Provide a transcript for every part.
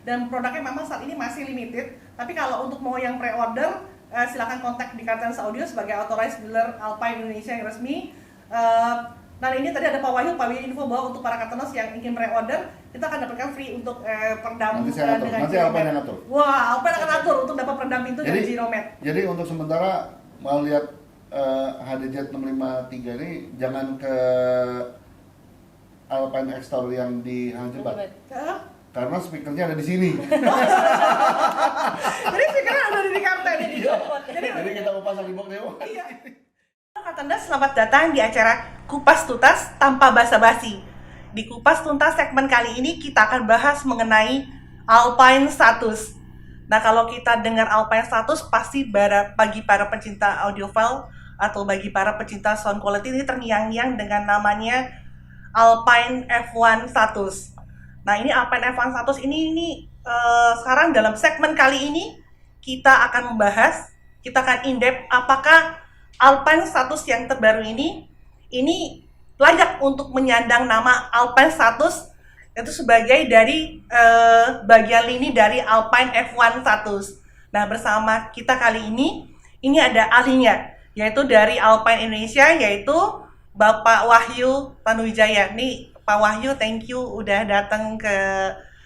dan produknya memang saat ini masih limited. Tapi kalau untuk mau yang pre-order, silakan kontak di Kartens Audio sebagai authorized dealer Alpine Indonesia yang resmi. Dan ini tadi ada Pak Wahyu info bahwa untuk para Kartenos yang ingin pre-order, kita akan dapatkan free untuk peredam dengan nanti Alpine yang ngatur. Wah, Alpine akan atur untuk dapat peredam itu dari Giromed. Jadi untuk sementara mau lihat HDZ 653 ini jangan ke Alpine X-Tower yang di Hangjebat. Karena speakernya ada di sini. Jadi speakernya ada di Karten. Jadi kita mau pasang di box Dewa. Iya. Kartens, selamat datang di acara Kupas Tuntas tanpa basa-basi. Di Kupas Tuntas segmen kali ini kita akan bahas mengenai Alpine Status. Nah, kalau kita dengar Alpine Status pasti bagi para pencinta audiophile atau bagi para pecinta sound quality ini terngiang-ngiang dengan namanya Alpine F1 Status. Nah, ini Alpine F1 Status ini sekarang dalam segmen kali ini kita akan membahas, kita akan in-depth apakah Alpine Status yang terbaru ini layak untuk menyandang nama Alpine Status itu sebagai dari bagian lini dari Alpine F1 Status. Nah, bersama kita kali ini ada ahlinya, yaitu dari Alpine Indonesia, yaitu Bapak Wahyu Tanuwijaya. Nih, Pak Wahyu, thank you udah datang ke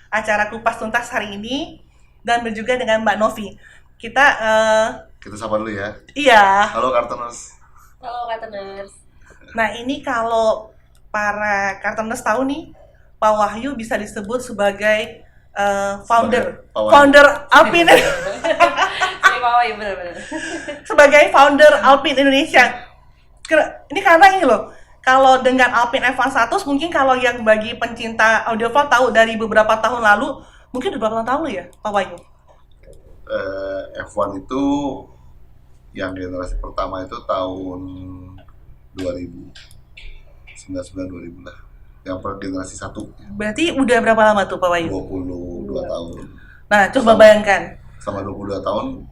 acara Kupas Tuntas hari ini, dan juga dengan Mbak Novi. Kita sapa dulu ya. Iya. Halo Karteners. Halo Karteners. Nah, ini kalau para Karteners tahu nih, Pak Wahyu bisa disebut sebagai founder Alpine. Pak Wahyu benar-benar. Sebagai founder Alpine Indonesia. Ini karena ini loh, kalau dengan Alpine F1 Status mungkin kalau yang bagi pencinta audiophile tahu dari beberapa tahun lalu, mungkin beberapa tahun lalu ya, Pak Wahyu. F1 itu yang generasi pertama itu tahun 2000 2000 lah, yang per generasi 1. Berarti udah berapa lama tuh Pak Wahyu? 22 tahun. Nah, coba bayangkan. Sama 22 tahun,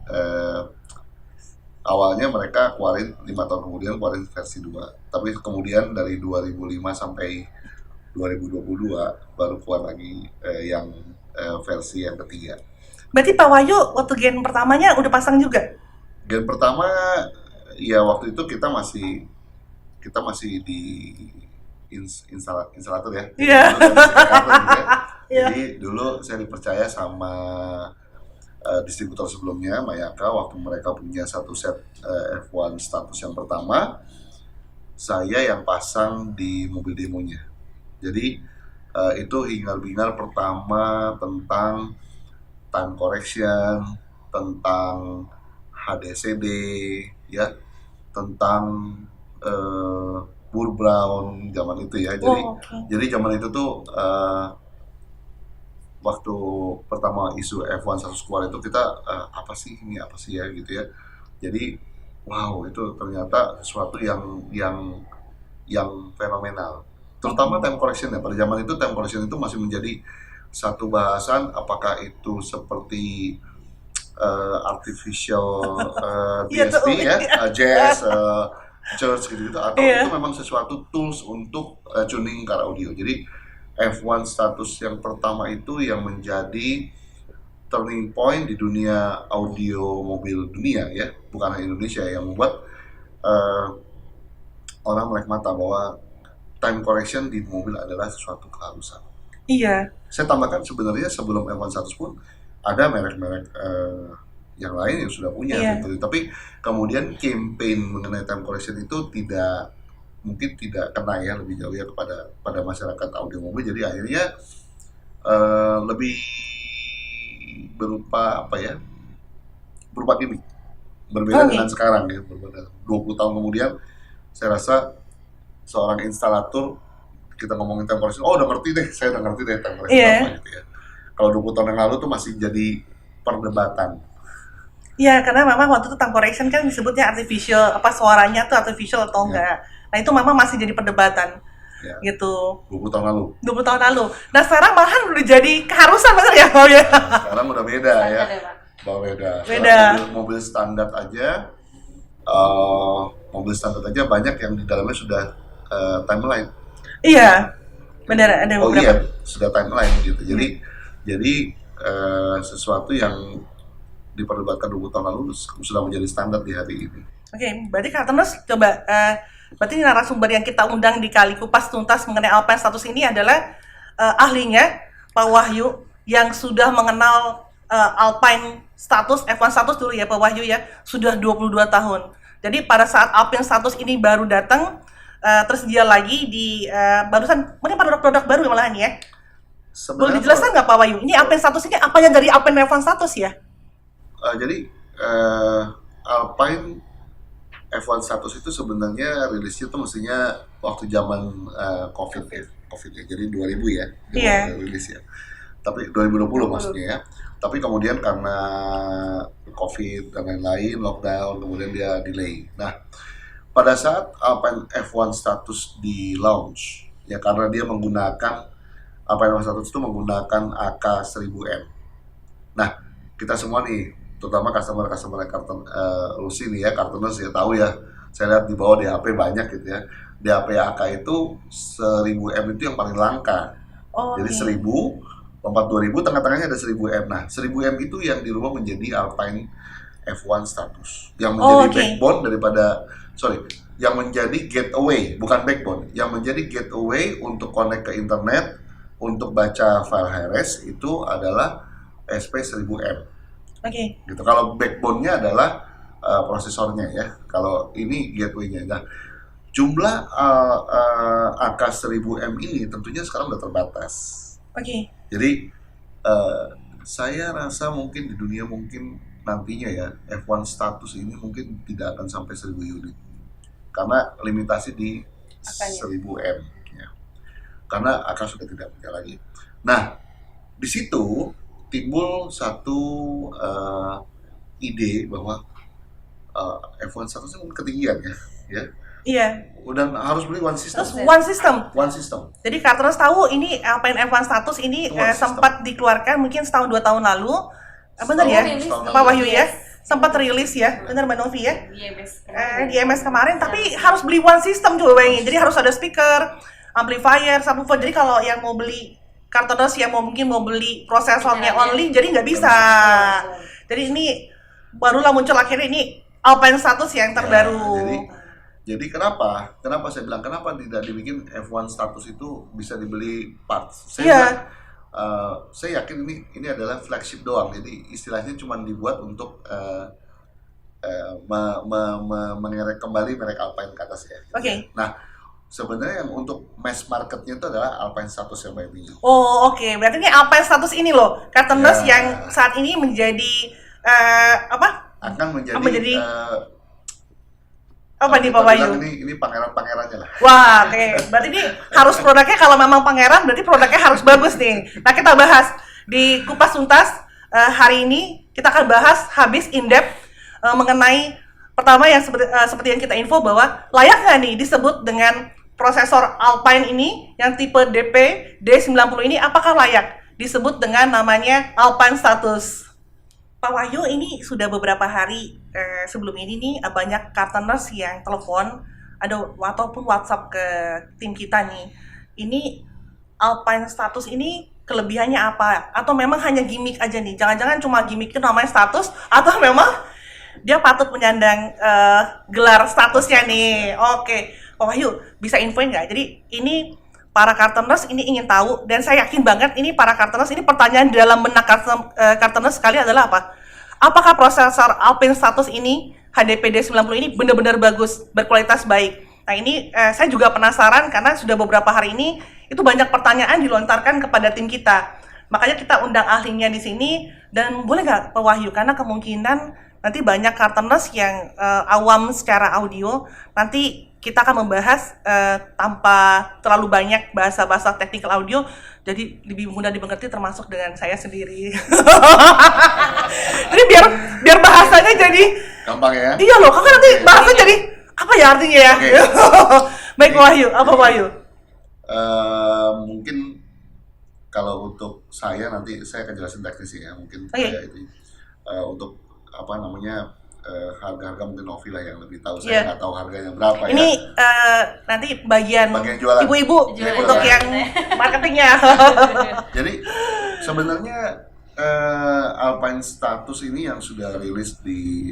awalnya mereka keluarin 5 tahun kemudian keluarin versi 2. Tapi kemudian dari 2005 sampai 2022 baru keluar lagi yang versi yang ketiga. Berarti Pak Wahyu waktu gen pertamanya udah pasang juga? Gen pertama ya waktu itu kita masih di instalator ya. Iya. Jadi dulu saya dipercaya sama distributor sebelumnya, Mayaka, waktu mereka punya satu set F1 Status yang pertama, saya yang pasang di mobil demonya. Jadi itu hingar-bingar pertama tentang time correction, tentang HDCD, ya, tentang Burr Brown zaman itu ya. Jadi zaman itu tuh waktu pertama isu F1 100 keluar itu kita apa sih ya gitu ya. Jadi wow, itu ternyata sesuatu yang fenomenal. Terutama time correction ya. Pada zaman itu time correction itu masih menjadi satu bahasan, apakah itu seperti artificial DSP ya, jazz, church gitu-gitu, atau itu memang sesuatu tools untuk tuning car audio. Jadi F1 Status yang pertama itu yang menjadi turning point di dunia audio mobil dunia ya, bukan hanya Indonesia, yang membuat orang melek mata bahwa time correction di mobil adalah sesuatu keharusan. Iya. Saya tambahkan sebenarnya sebelum F1 Status pun ada merek-merek yang lain yang sudah punya gitu. Tapi kemudian campaign mengenai time correction itu mungkin tidak kena ya lebih jauh ya pada masyarakat audio mobil. Jadi akhirnya lebih berupa gimmick. Berbeda dengan sekarang ya. 20 tahun kemudian saya rasa seorang instalator, kita ngomongin time correction, saya udah ngerti deh time correction apa gitu ya. Kalau 20 tahun yang lalu tuh masih jadi perdebatan. Iya, karena memang waktu itu time correction kan disebutnya artificial, suaranya tuh artificial atau enggak. Nah, itu memang masih jadi perdebatan. Ya. Gitu. 20 tahun lalu. Nah, sekarang malahan udah jadi keharusan bener ya, Pak ya? Sekarang udah beda ya. Beda. Mobil standar aja, banyak yang di dalamnya sudah timeline. Iya, benar, ada beberapa. Sudah timeline gitu. Jadi sesuatu yang diperdebatkan 20 tahun lalu sudah menjadi standar di hari ini. Oke, berarti Kartens coba, berarti narasumber yang kita undang di Kali Kupas Tuntas mengenai Alpine Status ini adalah ahlinya, Pak Wahyu, yang sudah mengenal Alpine Status, F1 Status dulu ya Pak Wahyu ya, sudah 22 tahun. Jadi pada saat Alpine Status ini baru datang, tersedia lagi di barusan, mungkin produk-produk baru malahan ya. Boleh dijelaskan nggak Pak Wahyu, ini Alpine Status ini apanya dari Alpine F1 Status ya? Jadi Alpine F1 Status itu sebenarnya rilisnya tuh mestinya waktu zaman COVID ya, jadi 2000 ya, rilis ya. Tapi 2020 maksudnya ya. Tapi kemudian karena COVID dan lain-lain, lockdown, kemudian dia delay. Nah, pada saat Alpine F1 Status di launch, ya karena dia menggunakan Alpine F1 Status itu menggunakan AK1000M. Nah, kita semua nih, terutama customer Lucy nih ya, Kartens ya tahu ya. Saya lihat di bawah DAP banyak gitu ya. DAP AK itu 1000M itu yang paling langka. Jadi 1000, lompat 2000, tengah-tengahnya ada 1000M. Nah, 1000M itu yang dirubah menjadi Alpine F1 Status. Yang menjadi backbone daripada, yang menjadi gateway, bukan backbone. Yang menjadi gateway untuk connect ke internet, untuk baca file HRS itu adalah SP1000M. Gitu. Kalau backbone-nya adalah prosesornya ya. Kalau ini gateway-nya. Nah, jumlah AK1000M ini tentunya sekarang udah terbatas. Jadi saya rasa mungkin di dunia mungkin nantinya ya F1 Status ini mungkin tidak akan sampai 1000 unit. Karena limitasi di 1000M ya. Karena AK sudah tidak punya lagi. Nah, di situ timbul satu ide bahwa F1 Statusnya mungkin ketinggian ya. Iya. Udah harus beli one system. One system. Jadi Kartens tahu ini Alpine F1 Status ini sempat dikeluarkan mungkin setahun 2 tahun lalu. Benar ya, Pak Wahyu ya? Sempat rilis ya, benar Mbak Novi ya? Di MS kemarin, tapi harus beli one system coba bayangin. Jadi harus ada speaker, amplifier, subwoofer. Jadi kalau yang mau beli Kartens yang mungkin mau beli prosesornya only, jadi nggak bisa. Jadi ini barulah muncul akhirnya ini Alpine Status yang terbaru. Jadi kenapa saya bilang kenapa tidak dibikin F1 Status itu bisa dibeli parts? Saya yakin ini adalah flagship doang. Jadi istilahnya cuma dibuat untuk mengerek kembali merek Alpine ke atas ya. Nah, sebenarnya yang untuk mass marketnya itu adalah Alpine Status yang paling tinggi. Berarti ini Alpine Status ini loh, Kartens yang saat ini menjadi akan menjadi apa nih Pak Wahyu? Ini pangeran-pangerannya lah. Wah, berarti ini harus produknya, kalau memang pangeran berarti produknya harus bagus nih. Nah, kita bahas di Kupas Tuntas hari ini, kita akan bahas habis in-depth mengenai pertama yang seperti yang kita info bahwa layak nggak nih disebut dengan prosesor Alpine ini yang tipe DP D90 ini, apakah layak disebut dengan namanya Alpine Status? Pak Wahyu, ini sudah beberapa hari sebelum ini nih banyak Kartens yang telepon ataupun WhatsApp ke tim kita nih. Ini Alpine Status ini kelebihannya apa? Atau memang hanya gimmick aja nih? Jangan-jangan cuma gimmick itu namanya status, atau memang dia patut menyandang gelar statusnya nih? Pak Wahyu, bisa infoin nggak? Jadi ini para Kartens ini ingin tahu, dan saya yakin banget ini para Kartens ini pertanyaan di dalam benak Kartens sekali adalah apa? Apakah prosesor Alpine Status ini HDP D90 ini benar-benar bagus, berkualitas baik? Nah ini saya juga penasaran karena sudah beberapa hari ini itu banyak pertanyaan dilontarkan kepada tim kita. Makanya kita undang ahlinya di sini, dan boleh nggak Pak Wahyu, karena kemungkinan nanti banyak Kartens yang awam secara audio, nanti kita akan membahas tanpa terlalu banyak bahasa-bahasa teknikal audio, jadi lebih mudah dimengerti termasuk dengan saya sendiri. Jadi biar bahasanya jadi gampang ya? Iya loh, kakak nanti bahasa jadi apa ya artinya ya? Baik Wahyu, apa Wahyu? Mungkin kalau untuk saya nanti saya akan jelasin teknisnya ya, mungkin kayak itu untuk apa namanya harga-harga mungkin Novi lah yang lebih tahu. Saya nggak tahu harganya berapa. Ini nanti bagian ibu-ibu untuk yang marketingnya. Jadi sebenarnya Alpine Status ini yang sudah rilis di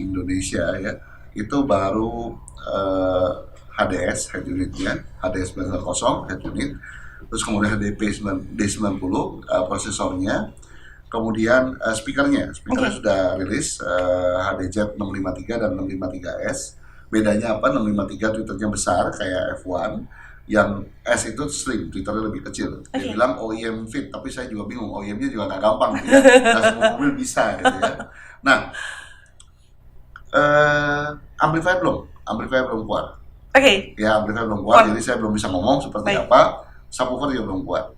Indonesia ya, itu baru HDS head unitnya, HDS 990 head unit, terus kemudian HDP D90 prosesornya, kemudian speakernya sudah rilis HDZ 653 dan 653S. Bedanya apa? 653 tweeternya besar kayak F1, yang S itu slim, twitternya lebih kecil. Dia bilang OEM fit, tapi saya juga bingung, OEM-nya juga nggak gampang gitu ya. Nggak semua mobil bisa gitu ya. Nah, amplifier belum keluar. Ya, amplifier belum kuat, jadi saya belum bisa ngomong seperti apa. Subwoofer juga belum kuat.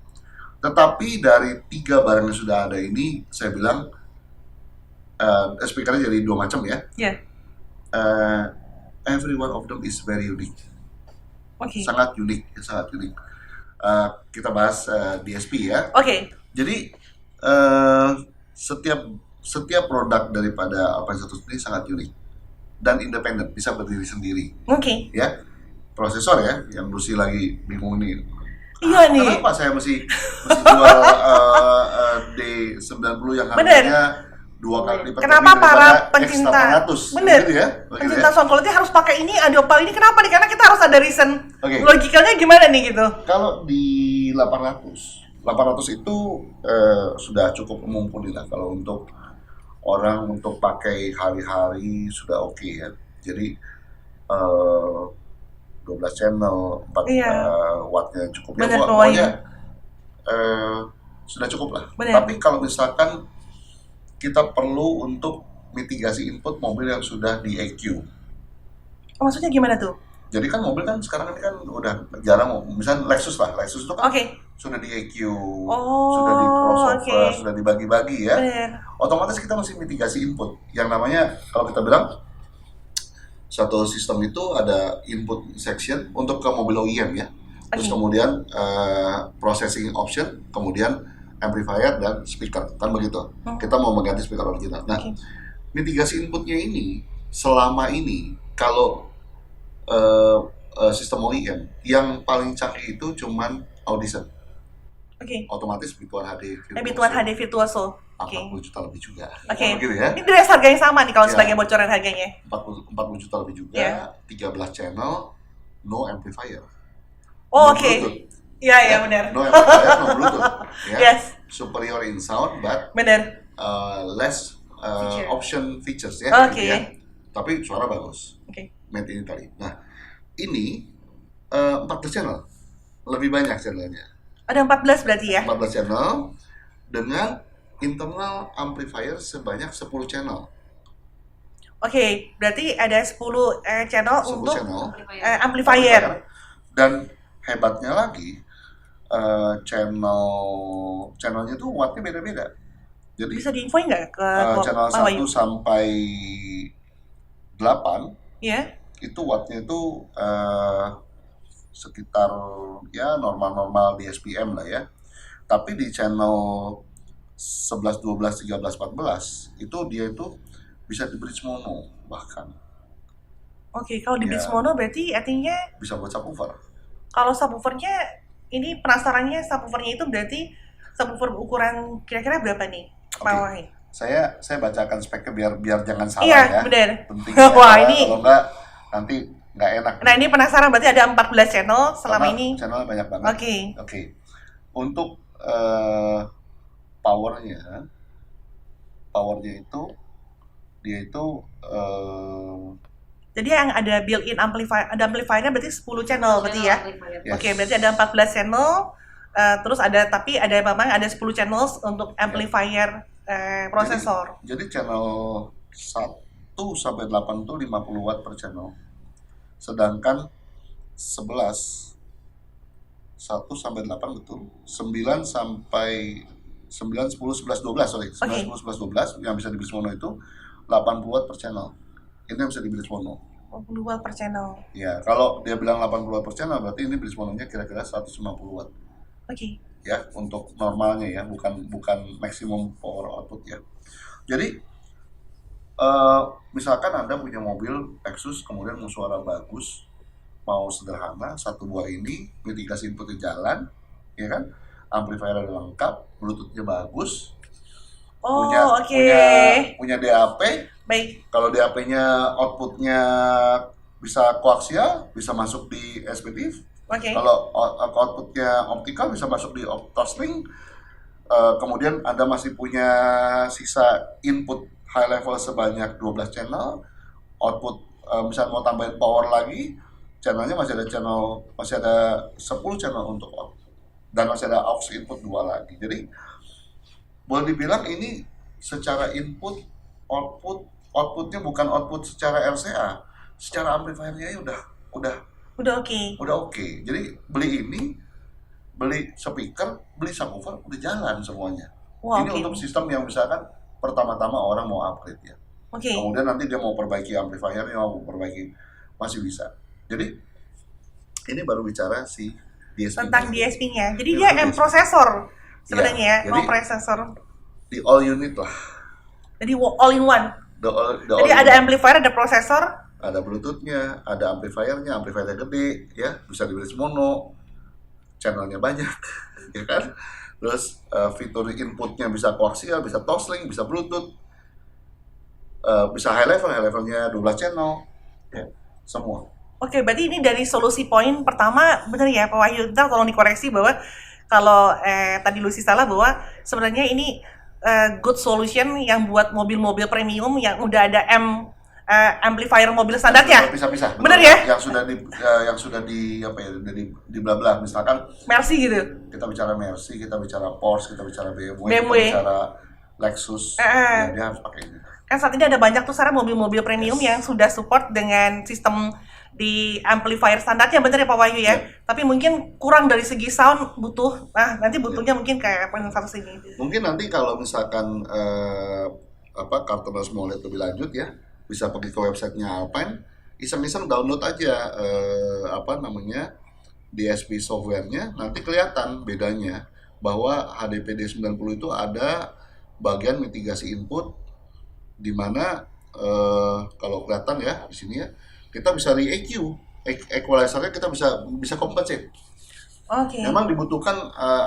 Tetapi dari 3 barang yang sudah ada ini, saya bilang speakernya jadi 2 macam ya. Every one of them is very unique. Sangat unik. Kita bahas DSP ya. Jadi setiap produk daripada Alpine Status ini sangat unik dan independen, bisa berdiri sendiri. Ya, prosesor ya, yang Lucy lagi bingung nih. Iya nih. Kenapa saya mesti jual D90 yang harganya 2 kali lipat? Kenapa para pencinta gitu ya? Pencinta sound quality harus pakai ini, audio ini kenapa nih? Karena kita harus ada reason. Logikanya gimana nih gitu? Kalau di 800 itu sudah cukup mumpuni lah. Kalau untuk orang untuk pakai hari-hari sudah oke ya. Jadi 12 channel, 4 wattnya cukup ya. Pokoknya sudah cukup lah. Tapi kalau misalkan kita perlu untuk mitigasi input mobil yang sudah di EQ. Maksudnya gimana tuh? Jadi kan mobil kan sekarang ini kan udah jarang, misalnya Lexus itu kan sudah di EQ, sudah di crossover, sudah dibagi-bagi ya. Otomatis kita mesti mitigasi input. Yang namanya kalau kita bilang satu sistem itu ada input section untuk ke mobil OEM ya. Terus kemudian processing option, kemudian amplifier dan speaker, kan begitu. Kita mau mengganti speaker original. Nah, mitigasi inputnya ini selama ini kalau sistem OEM yang paling canggih itu cuman Audition. Otomatis B1 HD Virtuoso. 40 juta lebih juga. Gitu ya. Ini dari harga yang sama nih kalau sebagai bocoran harganya. 40 juta lebih juga, 13 channel, no amplifier. Iya benar. No amplifier, no Bluetooth. Yes. Superior in sound, but less features ya. Tapi suara bagus. Made in Italy. Nah, ini 14 channel, lebih banyak channelnya. Ada 14 berarti ya? 14 channel dengan internal amplifier sebanyak 10 channel. Berarti ada 10 channel 10 untuk channel amplifier. Dan hebatnya lagi, channelnya tuh wattnya beda-beda. Jadi bisa diinfoin nggak ke channel 1 sampai 8 itu wattnya itu sekitar ya normal di SPM lah ya. Tapi di channel 11, 12, 13, 14 itu dia itu bisa di bridge mono bahkan. Kalau di bridge mono berarti artinya bisa buat subwoofer. Kalau subwoofernya, ini penasarannya subwoofernya itu berarti subwoofer ukuran kira-kira berapa nih? Saya bacakan speknya biar jangan salah ya. Benar. Penting ini kalau enggak nanti nggak enak. Nah, ini penasaran berarti ada 14 channel selama ini. Channelnya banyak banget. Untuk powernya itu dia itu jadi yang ada built-in amplifier, ada amplifiernya berarti 10 channel berarti ya? Berarti ada 14 channel, terus tapi memang ada 10 channel untuk amplifier prosesor. Jadi channel 1 sampai 8 itu 50 watt per channel. Sedangkan 11 1 sampai 8 betul. 9 sampai 9, 10, 11, 12 sorry. 9, 10, 11, 12 yang bisa di bridge mono itu 80 watt per channel. Ini yang bisa di bridge mono. 80 watt per channel. Ya, kalau dia bilang 80 watt per channel berarti ini bridge mononya kira-kira 150 watt. Ya, untuk normalnya ya, bukan maksimum power output ya. Jadi misalkan Anda punya mobil Lexus kemudian mau suara bagus, mau sederhana, satu buah ini mitigasi inputnya jalan, ya kan? Amplifier ada lengkap, Bluetooth-nya bagus, Oh, punya oke. punya DAP. Baik. Kalau DAP-nya outputnya bisa koaksial, bisa masuk di SPDIF. Oke. Kalau outputnya optikal bisa masuk di Toslink. Kemudian Anda masih punya sisa input high level sebanyak 12 channel, output misalnya mau tambahin power lagi, channelnya masih ada 10 channel untuk out, dan masih ada aux input 2 lagi. Jadi boleh dibilang ini secara input outputnya bukan output secara RCA, secara amplifiernya Udah oke. oke. Jadi beli speaker, beli subwoofer, udah jalan semuanya. Wah, Ini oke. untuk sistem yang misalkan pertama-tama orang mau upgrade ya. Oke. Kemudian nanti dia mau perbaiki amplifiernya, mau perbaiki, masih bisa. Jadi ini baru bicara si DSP. Tentang DSP-nya. Jadi Iya, dia DSP. processor sebenarnya ya, Jadi- processor. Di all unit lah. Jadi all in one. The Jadi all ada unit. amplifier, ada prosesor. Ada Bluetooth-nya, ada amplifiernya gede ya, bisa dibeli mono, channelnya banyak, ya kan? Terus fitur inputnya bisa koaksial, bisa Toslink, bisa Bluetooth, bisa high levelnya 12 channel, ya, semua. Oke, berarti ini dari solusi poin pertama, benar ya Pak Wahyu? Ntar tolong dikoreksi bahwa kalau tadi Lucy salah, bahwa sebenarnya ini good solution yang buat mobil-mobil premium yang udah ada amplifier mobil standarnya. Bisa-bisa. Bener ya? Yang sudah di apa ya? Di bla-bla. Misalkan Mercy gitu. kita bicara Mercy, kita bicara Porsche, kita bicara BMW, BMW. kita bicara Lexus, ya, dia harus pakai ini. Kan saat ini ada banyak tuh sekarang mobil-mobil premium Yes. yang sudah support dengan sistem di amplifier standarnya, bener ya Pak Wahyu ya? Tapi mungkin kurang dari segi sound, butuh, nanti butuhnya mungkin kayak poin 1 ini. Mungkin nanti kalau misalkan Cartooners mau lihat lebih lanjut ya, bisa pergi ke websitenya Alpine, iseng-iseng download aja DSP softwarenya, nanti kelihatan bedanya bahwa HDPD 90 itu ada bagian mitigasi input di mana kalau kelihatan ya di sini ya, kita bisa re-EQ, equalizer-nya kita bisa compensate. Oke. Memang dibutuhkan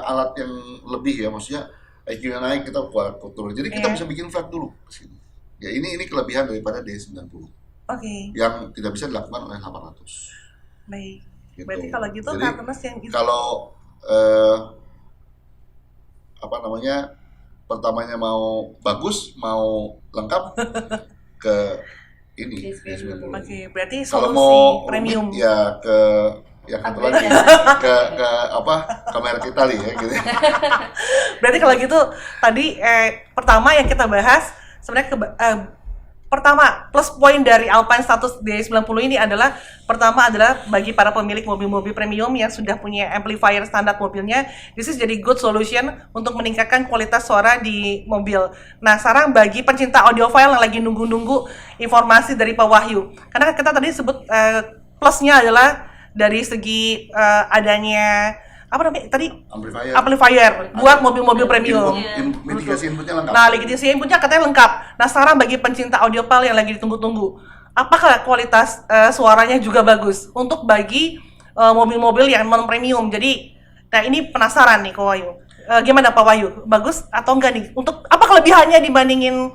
alat yang lebih ya, maksudnya EQ-nya naik, kita kuat turun. Jadi kita Iya. bisa bikin flat dulu di sini. Ya ini kelebihan daripada D90 Oke, yang tidak bisa dilakukan oleh 800. baik. Gitu. Berarti kalau gitu Jadi, Cartooners yang itu. Kalau pertamanya mau bagus, mau lengkap ke ini D90. Oke, berarti Kalau solusi mau premium. rumit, ya ke yang satu lagi ke kamera kita ya gitu. Berarti kalau gitu tadi pertama yang kita bahas sebenarnya pertama plus poin dari Alpine status D90 ini adalah pertama adalah bagi para pemilik mobil-mobil premium yang sudah punya amplifier standar mobilnya, this is jadi good solution untuk meningkatkan kualitas suara di mobil. Nah, sekarang bagi pencinta audiophile yang lagi nunggu-nunggu informasi dari Pak Wahyu, karena kita tadi sebut plusnya adalah dari segi adanya apa namanya tadi amplifier buat mobil-mobil premium. Mitigasi inputnya lengkap. Nah, mitigasi inputnya katanya lengkap. Nah, sekarang bagi pencinta audiophile yang lagi ditunggu-tunggu, apakah kualitas suaranya juga bagus untuk bagi mobil-mobil yang non premium? Jadi, nah ini penasaran nih, Pak Wahyu. Gimana Pak Wahyu? Bagus atau enggak nih? Untuk apa kelebihannya dibandingin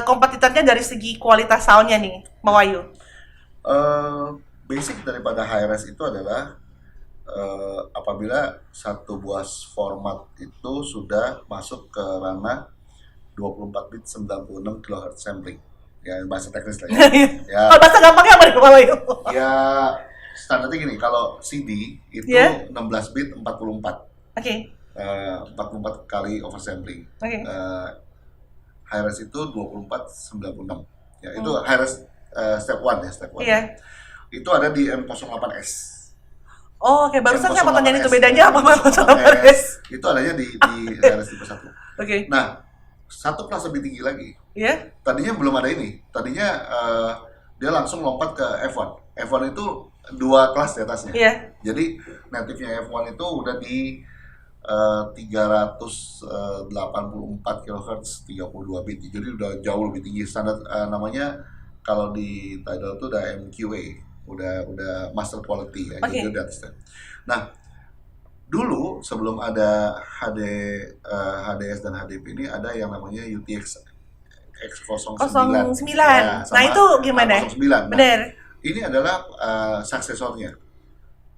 kompetitornya dari segi kualitas soundnya nih, Pak Wahyu? Basic daripada hi-res itu adalah apabila satu buah format itu sudah masuk ke ranah 24 bit 96 kHz sampling, ya bahasa teknis lah ya. Ya, Kalau bahasa gampangnya apa nih Pak Wahyu? ya standarnya gini, kalau CD itu Ya. 16 bit 44, Oke, 44 kali oversampling. oke. Hi-res itu 24 96. Ya, itu hi-res step 1 ya, step 1. Iya. Itu ada di M08S. Oh, oke. Barusan saya mau tanyain itu M08S. bedanya apa Pak Wahyu? Itu adanya di hi-res tipe 1. Oke. Nah, satu kelas lebih tinggi lagi. Iya. Tadinya belum ada ini. Tadinya dia langsung lompat ke F1. F1 itu 2 kelas di atasnya. Iya. Jadi native-nya F1 itu udah di 384 kHz 32 bit. Jadi udah jauh lebih tinggi. Standar namanya kalau di Tidal itu udah MQA, udah master quality ya. Oke. Jadi udah atas. Nah, Dulu sebelum ada HDS dan HDP ini ada yang namanya UTX X09. 09. Ya, Nah, sama itu gimana? 09. Nah, Bener. ini adalah suksesornya.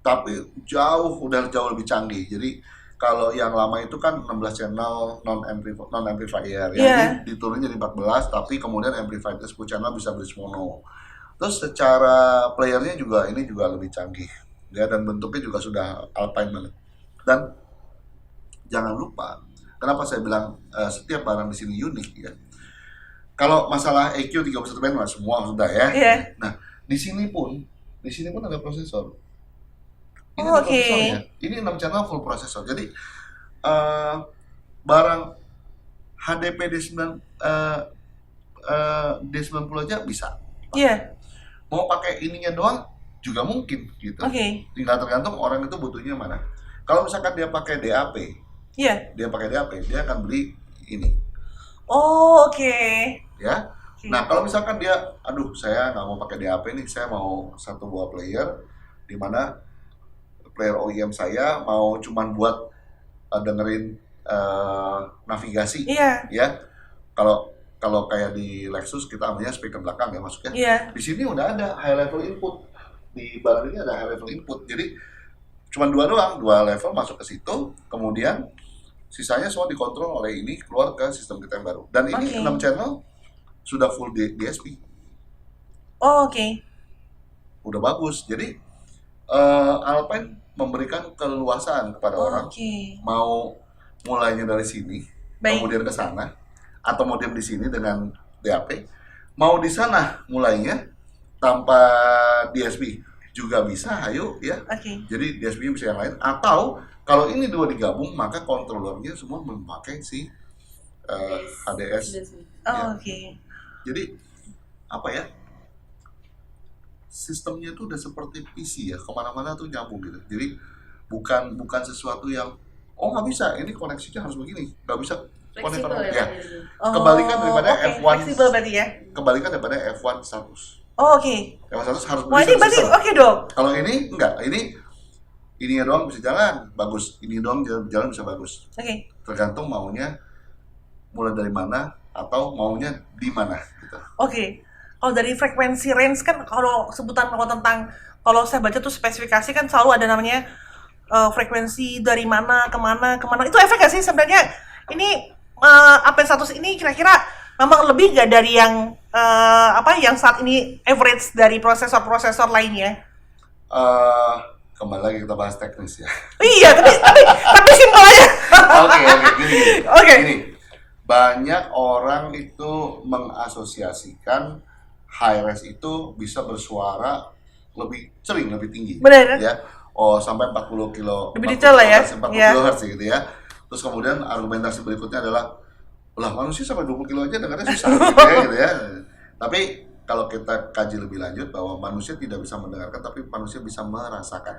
Tapi udah jauh lebih canggih. Jadi kalau yang lama itu kan 16 channel non amplifier, yang Iya. ini diturunin jadi 14, tapi kemudian amplifier 10 channel bisa bridge mono. Terus secara playernya juga ini juga lebih canggih, ya, dan bentuknya juga sudah alpine banget. Dan jangan lupa, kenapa saya bilang setiap barang di sini unik, ya. Kalau masalah EQ 31 band semua sudah, ya. Iya. Nah, di sini pun ada prosesor. Ini Oh, ada oke. prosesornya. Ini 6 channel full prosesor. Jadi barang HDP D90 aja bisa. Iya. Mau pakai ininya doang juga mungkin gitu. Oke. Tinggal tergantung orang itu butuhnya mana. Kalau misalkan dia pakai DAP, Iya. dia akan beli ini, Oh, oke. ya. Oke. Nah, kalau misalkan dia, aduh, saya nggak mau pakai DAP nih, saya mau satu buah player, di mana player OEM saya mau cuman buat dengerin navigasi, Iya. ya. Kalau kayak di Lexus kita namanya speaker belakang, ya, masuknya. Iya. Di sini udah ada high level input. Di barang ini ada high level input. Jadi cuma dua level masuk ke situ, kemudian sisanya semua dikontrol oleh ini keluar ke sistem kita yang baru. Dan ini Oke. 6 channel sudah full DSP. Oh, oke. Udah bagus. Jadi Alpine memberikan keleluasan kepada orang, Oke. mau mulainya dari sini, Baik. kemudian ke sana, atau mau diam di sini dengan DAP, mau di sana mulainya tanpa DSP juga bisa, ayo, ya. Oke. Jadi DSP-nya bisa yang lain, atau kalau ini dua digabung maka kontrolernya semua memakai si HDS. Oh, Ya. oke. Jadi apa ya? Sistemnya tuh udah seperti PC, ya, kemana-mana tuh nyambung gitu. Jadi bukan sesuatu yang nggak bisa, ini koneksinya harus begini, nggak bisa Fleksibel connect, ya. ya. Oh, Kebalikan daripada oke. F1. Fleksibel berarti ya. Kebalikan daripada F1 status. Oh, oke. F1 status harus Wah, ini satu berarti sistem. oke dong. Kalau ini enggak, ininya doang bisa jalan bagus, ini doang jalan bisa bagus. Oke. Tergantung maunya mulai dari mana atau maunya di mana gitu. Oke. Kalau dari frekuensi range kan kalau tentang kalau saya baca tuh spesifikasi kan selalu ada namanya frekuensi dari mana kemana. Itu efek nggak sih sebenarnya? Ini AP100 ini kira-kira memang lebih nggak dari yang yang saat ini average dari prosesor-prosesor lainnya? Kembali lagi kita bahas teknis, ya. Iya, tapi simpel aja. Oke, gini. Oke. Gini, banyak orang itu mengasosiasikan high-res itu bisa bersuara lebih sering, lebih tinggi. Benar. Ya. Sampai 40 kilo. Lebih detail lah ya. 40 Ya. kHz gitu, ya. Terus kemudian argumentasi berikutnya adalah, lah manusia sampai 20 kilo aja dengarnya susah gitu ya. Tapi kalau kita kaji lebih lanjut bahwa manusia tidak bisa mendengarkan, tapi manusia bisa merasakan.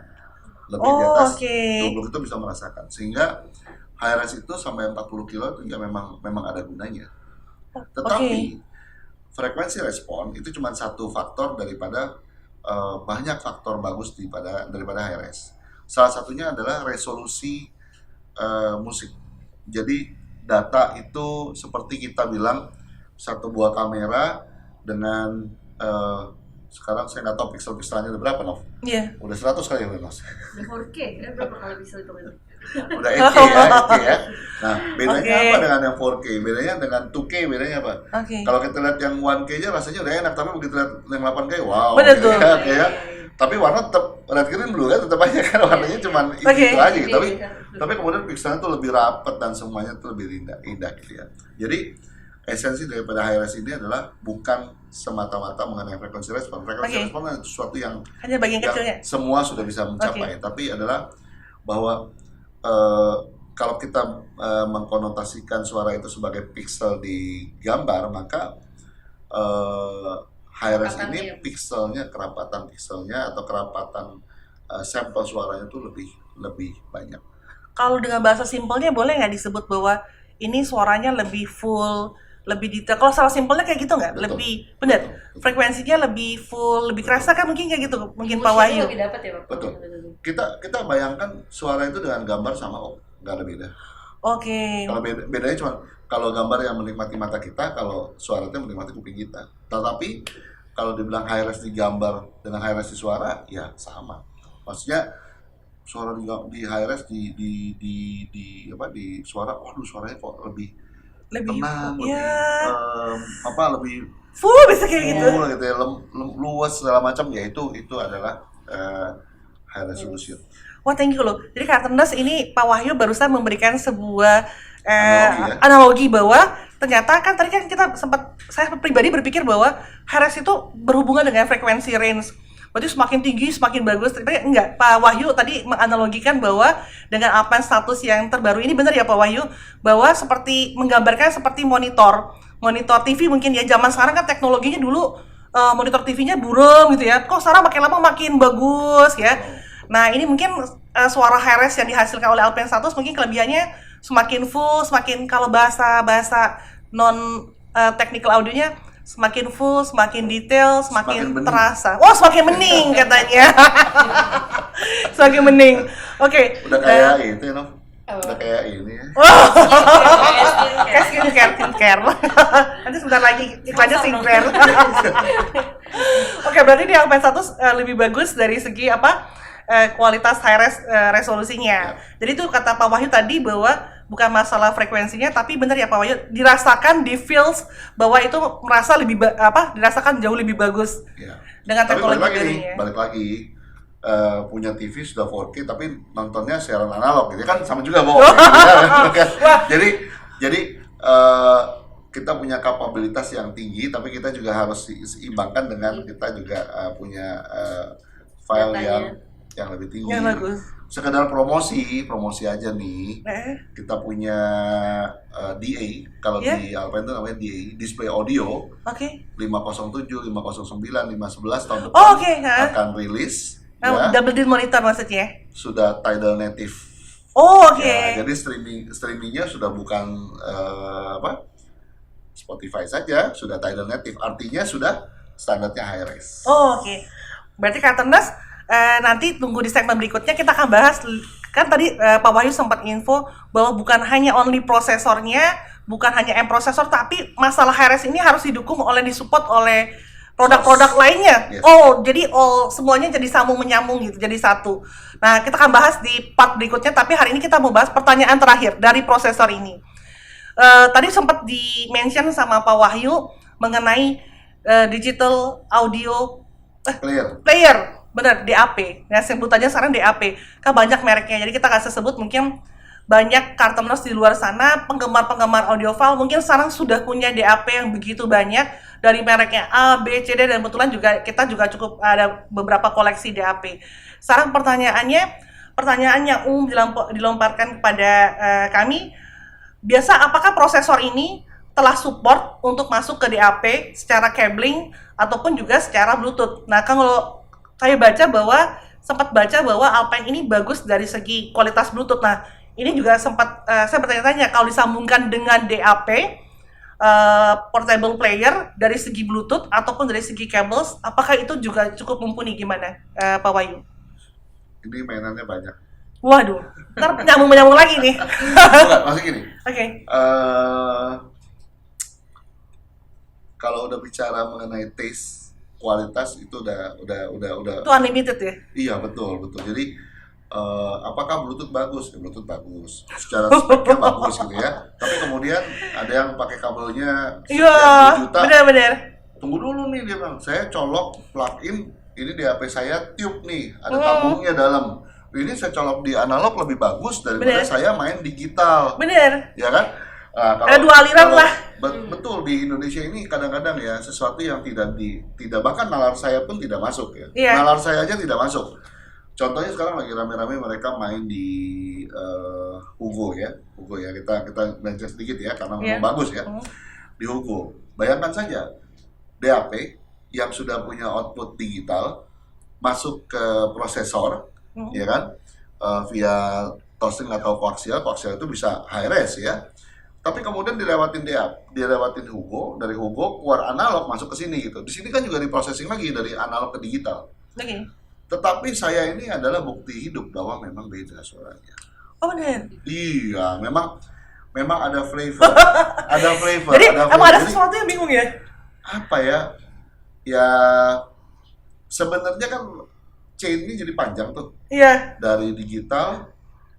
Lebih di Oh, atas oke. 20 itu bisa merasakan. Sehingga high-res itu sampai 40 kilo itu ya memang ada gunanya. Tetapi frekuensi respon itu cuma satu faktor daripada banyak faktor bagus daripada high-res. Salah satunya adalah resolusi musik. Jadi data itu seperti kita bilang satu buah kamera dengan sekarang saya nggak tahu pixel-pixelnya udah berapa, Nov? Iya. Udah 100 kali ya, Nov? Udah 4K, berapa kali bisa itu? Udah 8K ya. Nah, bedanya Oke. apa dengan yang 4K? Bedanya dengan 2K, bedanya apa? Oke. Kalau kita lihat yang 1K aja rasanya udah enak, tapi begitu lihat yang 8K, wow. Bener gitu tuh. ya, oke ya. Tapi warna tetap red green blue kan, tetap aja kan warnanya cuma Oke. itu aja gitu. Tapi kemudian pixelnya tuh lebih rapet dan semuanya tuh lebih indah gitu ya. Jadi esensi daripada high-res ini adalah bukan semata-mata mengenai frekuensi respon. Frekuensi respon adalah sesuatu yang Hanya bagian kecilnya. semua sudah bisa mencapai, tapi adalah bahwa kalau kita mengkonotasikan suara itu sebagai pixel di gambar, maka high-res ini pixelnya, kerapatan pixelnya atau kerapatan sampel suaranya itu lebih banyak. Kalau dengan bahasa simpelnya boleh nggak disebut bahwa ini suaranya lebih full, lebih detail. Kalau salah simpelnya kayak gitu nggak? Betul. Lebih benar. Betul. Frekuensinya lebih full, lebih kerasa kan mungkin kayak gitu. Mungkin Pak Emotionnya Wahyu. lebih dapat ya Pak. Betul. Kita bayangkan suara itu dengan gambar sama kok, nggak ada beda. Oke. Kalau bedanya cuma kalau gambar yang menikmati mata kita, kalau suara itu menikmati kuping kita. Tetapi kalau dibilang high res di gambar dengan high res di suara, ya sama. Maksudnya suara di high res di suara, waduh suaranya kok lebih Lebih tenang, ya. lebih Full bisa kayak gitu. full gitu ya, luas segala macam, ya itu adalah high resolution. Wah, thank you loh. Jadi Kak Ternas, ini Pak Wahyu barusan memberikan sebuah Analogi ya. analogi bahwa ternyata kan tadi kan saya pribadi berpikir bahwa HRS itu berhubungan dengan frekuensi range. Berarti semakin tinggi semakin bagus. Tapi enggak, Pak Wahyu tadi menganalogikan bahwa dengan Alpine status yang terbaru ini, benar ya Pak Wahyu, bahwa seperti menggambarkan seperti monitor TV mungkin ya. Zaman sekarang kan teknologinya dulu monitor TV-nya burem gitu ya. Kok sekarang makin lama makin bagus ya. Nah, ini mungkin suara HRS yang dihasilkan oleh Alpine status mungkin kelebihannya semakin full, semakin kalau bahasa non technical audionya semakin full, semakin detail, semakin Semakin bening. terasa. Oh, semakin bening katanya. Semakin bening. Oke. Udah kayak itu ya, Nov. Apa? Udah kayak ini ya. Kayak skincare. Nanti sebentar lagi iklannya skincare. Oke, berarti di Alpine status lebih bagus dari segi kualitas resolusinya. Jadi itu kata Pak Wahyu tadi bahwa bukan masalah frekuensinya, tapi benar ya Pak Wahyu, dirasakan di feels bahwa itu merasa dirasakan jauh lebih bagus Ya. dengan Tapi teknologi balik lagi barunya. balik lagi punya TV sudah 4K tapi nontonnya siaran analog gitu kan sama juga bohong. Jadi kita punya kapabilitas yang tinggi, tapi kita juga harus seimbangkan dengan kita juga punya file Datanya. yang lebih tinggi. Yang bagus. Sekedar promosi aja nih. Kita punya DA, kalau Yeah. di Alpine itu namanya DA, display audio. Oke. 507, 509, 511 tahun depan Oh, oke, ha? akan rilis ya, Double din monitor maksudnya. sudah Tidal native. Oh, oke. Ya, jadi streamingnya sudah bukan Spotify saja, sudah Tidal native. Artinya sudah standarnya high res. Oh, oke. Berarti Kak Ternas, nanti tunggu di segmen berikutnya kita akan bahas. Kan tadi Pak Wahyu sempat info bahwa bukan hanya only prosesornya, bukan hanya M prosesor, tapi masalah HRS ini harus didukung disupport oleh produk-produk lainnya. Yes. Oh, jadi semuanya jadi sambung menyambung gitu, jadi satu. Nah, kita akan bahas di part berikutnya, tapi hari ini kita mau bahas pertanyaan terakhir dari prosesor ini. Tadi sempat di-mention sama Pak Wahyu mengenai digital audio player, benar, DAP. Nah, sebutannya sekarang DAP. Kan banyak mereknya, jadi kita kasih sebut mungkin banyak Karterners di luar sana, penggemar-penggemar audiophile mungkin sekarang sudah punya DAP yang begitu banyak dari mereknya A, B, C, D, dan kebetulan kita juga cukup ada beberapa koleksi DAP. Sekarang pertanyaan yang dilomparkan kepada kami, apakah prosesor ini telah support untuk masuk ke DAP secara cabling ataupun juga secara Bluetooth. Nah, kalau saya sempat baca bahwa Alpine ini bagus dari segi kualitas Bluetooth. Nah, ini juga sempat saya bertanya-tanya kalau disambungkan dengan DAP portable player dari segi Bluetooth ataupun dari segi cables, apakah itu juga cukup mumpuni, gimana Pak Wahyu? Ini mainannya banyak. Waduh, ntar nyambung lagi nih. Bukan, maksudnya gini. Oke. Kalau udah bicara mengenai taste, kualitas itu udah Itu unlimited ya? iya, betul. Jadi apakah Bluetooth bagus? Ya, Bluetooth bagus. Secara speknya bagus gitu ya. Tapi kemudian ada yang pakai kabelnya Iya, sekian juta. benar-benar. Tunggu dulu nih, dia bilang. Saya colok plug in, ini di HP saya tube nih, ada tabungnya dalam. Ini saya colok di analog lebih bagus daripada saya main digital. Bener. Ya kan? Ada dua aliran lah. Betul, di Indonesia ini kadang-kadang ya sesuatu yang tidak bahkan nalar saya pun tidak masuk ya. Iya. Nalar saya aja tidak masuk. Contohnya sekarang lagi rame-rame mereka main di Hugo ya. Kita belajar sedikit ya karena memang bagus ya. Di Hugo. Bayangkan saja DAP yang sudah punya output digital masuk ke prosesor, ya kan? Via toasting atau koaksial itu bisa high res ya. Tapi kemudian dilewatin Hugo, dari Hugo keluar analog masuk ke sini gitu. Di sini kan juga diprocessing lagi dari analog ke digital. Oke. Tetapi saya ini adalah bukti hidup bahwa memang beda suaranya. Oh benar. Iya, memang ada flavor, ada flavor. Jadi emang ada Jadi, sesuatu yang bingung ya? apa ya? Ya sebenarnya kan chain ini jadi panjang tuh Iya. dari digital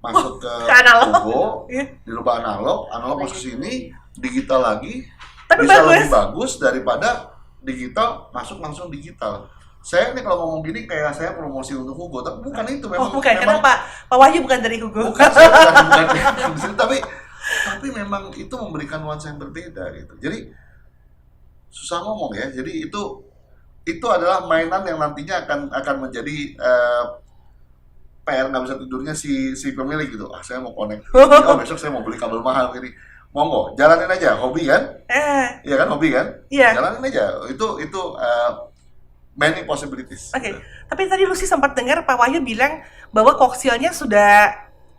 masuk ke Ke analog. Hugo, Iya. dirubah analog masuk ke sini, digital lagi, Tapi bisa bagus. lebih bagus daripada digital masuk langsung digital. Saya nih kalau ngomong gini kayak saya promosi untuk Hugo, tapi bukan itu memang. Oh bukan, memang, kenapa? Pak Wahyu bukan dari Hugo. Bukan, saya bukan di sini, tapi memang itu memberikan nuansa yang berbeda gitu. Jadi susah ngomong ya. Jadi itu adalah mainan yang nantinya akan menjadi PR nggak bisa tidurnya si pemilik gitu. Saya mau connect. Oh besok saya mau beli kabel mahal ini. Monggo, jalanin aja. Hobi kan? Iya kan, hobi kan? Iya. Jalanin aja. Itu many possibilities. Oke. Tapi tadi Lucy sempat dengar Pak Wahyu bilang bahwa koksialnya sudah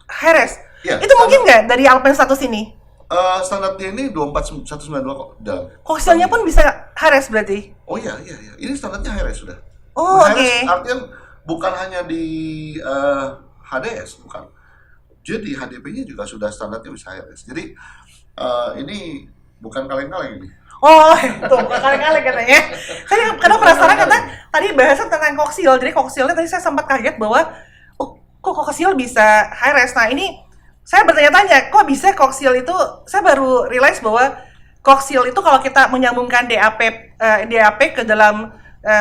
heres. Iya, Itu mungkin nggak dari Alpen status ini? Standarnya ini 24192 kok dalam. Koksialnya pun bisa heres berarti? Oh iya. Ini standarnya HRS sudah. Oh oke. HRS artinya bukan hanya di HDS, bukan. Jadi HDP-nya juga sudah standarnya bisa HRS. Jadi ini bukan kaleng-kaleng ini. Oh, itu bukan kali-kali katanya. Saya kadang penasaran karena tadi bahasan tentang koksial. Jadi koksialnya tadi saya sempat kaget bahwa kok koksial bisa heres. Nah ini saya bertanya-tanya, kok bisa koksial itu? Saya baru realize bahwa koksial itu kalau kita menyambungkan DAP ke dalam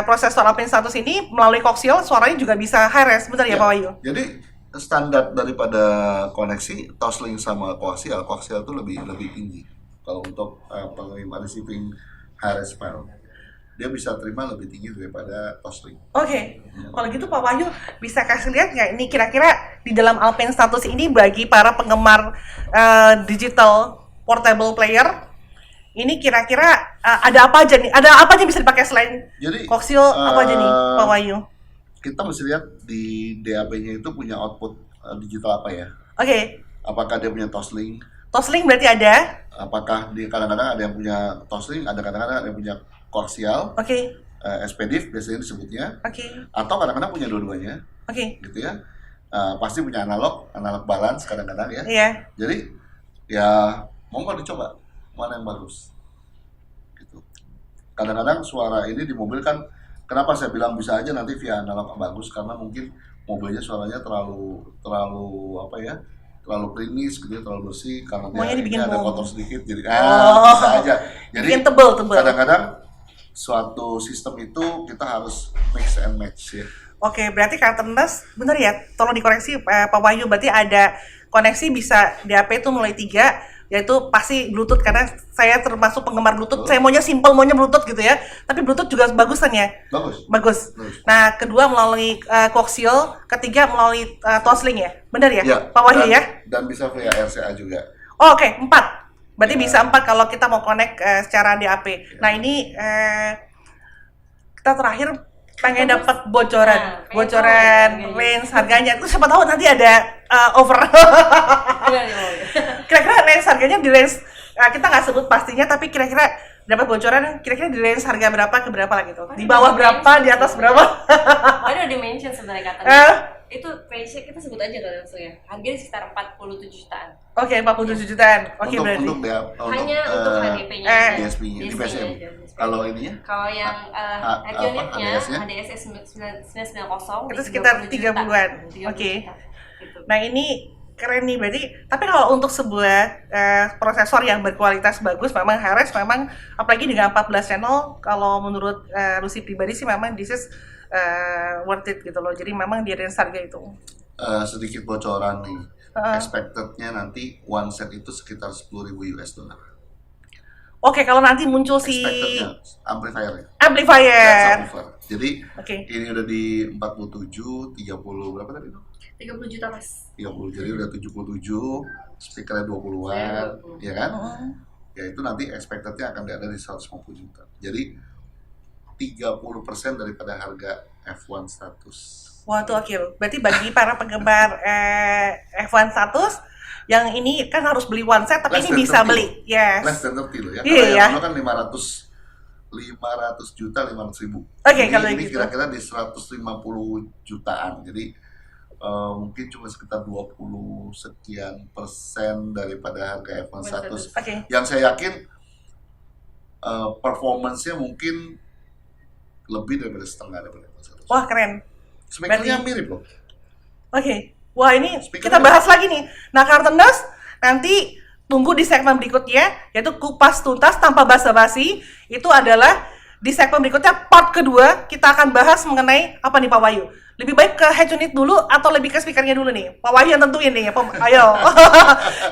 prosesor Alpen status ini melalui koksial suaranya juga bisa heres. Benar ya Pak Wahyu? Jadi standar daripada koneksi Toslink sama koaksial itu lebih tinggi. Kalau untuk penerimaan receiving HRS file, dia bisa terima lebih tinggi daripada Toslink. Oke. Kalau gitu Pak Wahyu bisa kasih lihat nggak ini kira-kira di dalam Alpen status ini bagi para penggemar digital portable player ini kira-kira ada apa aja nih? Ada apa aja yang bisa dipakai selain Jadi koksial apa aja nih Pak Wahyu? kita mesti lihat di DAP-nya itu punya output digital apa ya? Oke. Apakah dia punya Toslink? Toslink berarti ada. Apakah di kadang-kadang ada yang punya Toslink, ada kadang-kadang ada yang punya koaksial, Oke. SPDIF biasanya disebutnya, Oke. atau kadang-kadang punya dua-duanya, Oke. gitu ya. Pasti punya analog balance kadang-kadang ya. Iya. Jadi ya monggo dicoba mana yang bagus. Gitu. Kadang-kadang suara ini di mobil kan, kenapa saya bilang bisa aja nanti via analog bagus karena mungkin mobilnya suaranya terlalu apa ya? Terlalu klinis gitu, terlalu bersih karena Maunya dia dibikin ini ada boom. kotor sedikit jadi Oh. bisa aja. Jadi Bikin tebel. kadang-kadang suatu sistem itu kita harus mix and match ya. Oke, berarti Kartenes, bener ya, tolong dikoreksi Pak Wahyu, berarti ada koneksi bisa DAP itu mulai 3, yaitu pasti Bluetooth, karena saya termasuk penggemar Bluetooth, saya maunya simple, maunya Bluetooth gitu ya, tapi Bluetooth juga bagusan ya? Bagus. Bagus. Nah, kedua melalui koaksial, ketiga melalui Toslink ya? Bener ya, Ya, Pak Wahyu ya? Dan bisa via RCA juga. Oh, oke, 4. Berarti Ya. bisa 4 kalau kita mau connect secara DAP. Nah, ini kita terakhir pengen dapat bocoran range harganya. Itu siapa tahu nanti ada over. Kira-kira range harganya di range kita nggak sebut pastinya, tapi kira-kira dapat bocoran kira-kira di range harga berapa ke berapa lah gitu. Di bawah berapa, di atas berapa? Ada dimension sebenarnya katanya. Itu price-nya kita sebut aja kali langsung ya. Harganya sekitar 47 jutaan. Oke, 47 jutaan. Oke, berarti. Untuk Hanya untuk HDP-nya. DSP-nya, di PSM. Kalau ininya? Kalau yang head apa, unit-nya HDS-nya? HDS 990 Itu sekitar 30-an. Oke. Nah ini keren nih berarti. Tapi kalau untuk sebuah prosesor yang berkualitas bagus, memang HRS memang apalagi dengan 14 channel, kalau menurut Lucy pribadi sih memang this is worth it gitu loh. Jadi memang di range harga itu. Sedikit bocoran nih. Expected-nya nanti one set itu sekitar 10.000 US dollar. Oke, kalau nanti muncul si Expected-nya amplifier-nya. amplifier. Subwoofer. Jadi Oke. ini udah di 47, 30 berapa tadi tuh? 30 juta mas. 30, jadi udah 77, speakernya 20-an, ya kan? Ya itu nanti expected-nya akan ada di 150 juta. Jadi 30% daripada harga F1 status. Wah, itu oke. Berarti bagi para penggemar F1 status Yang ini kan harus beli one set, tapi Less ini than bisa 30. beli. Yes. Less than 30 loh ya. Iya, Karena ya. yang mana kan 500 juta 500 ribu. Oke, Ini- kalau ini gitu. kira-kira di 150 jutaan. Jadi mungkin cuma sekitar 20 sekian persen daripada harga F1 status. Oke. Yang saya yakin performance-nya mungkin lebih daripada setengah daripada F1 status. Wah, keren. Speakernya berarti- mirip loh. Oke. Wah, ini Speaker kita apa? bahas lagi nih. Nah, Cartenders nanti tunggu di segmen berikutnya, yaitu kupas tuntas tanpa basa-basi. Itu adalah di segmen berikutnya, part kedua, kita akan bahas mengenai apa nih Pak Wahyu? Lebih baik ke head unit dulu atau lebih ke speakernya dulu nih? Pak Wahyu yang tentuin nih, ayo.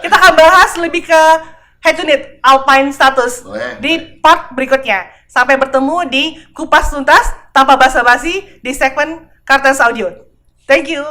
Kita akan bahas lebih ke head unit Alpine status Boleh, di part berikutnya. Sampai bertemu di kupas tuntas tanpa basa-basi di segmen Cartenders Audio. Thank you.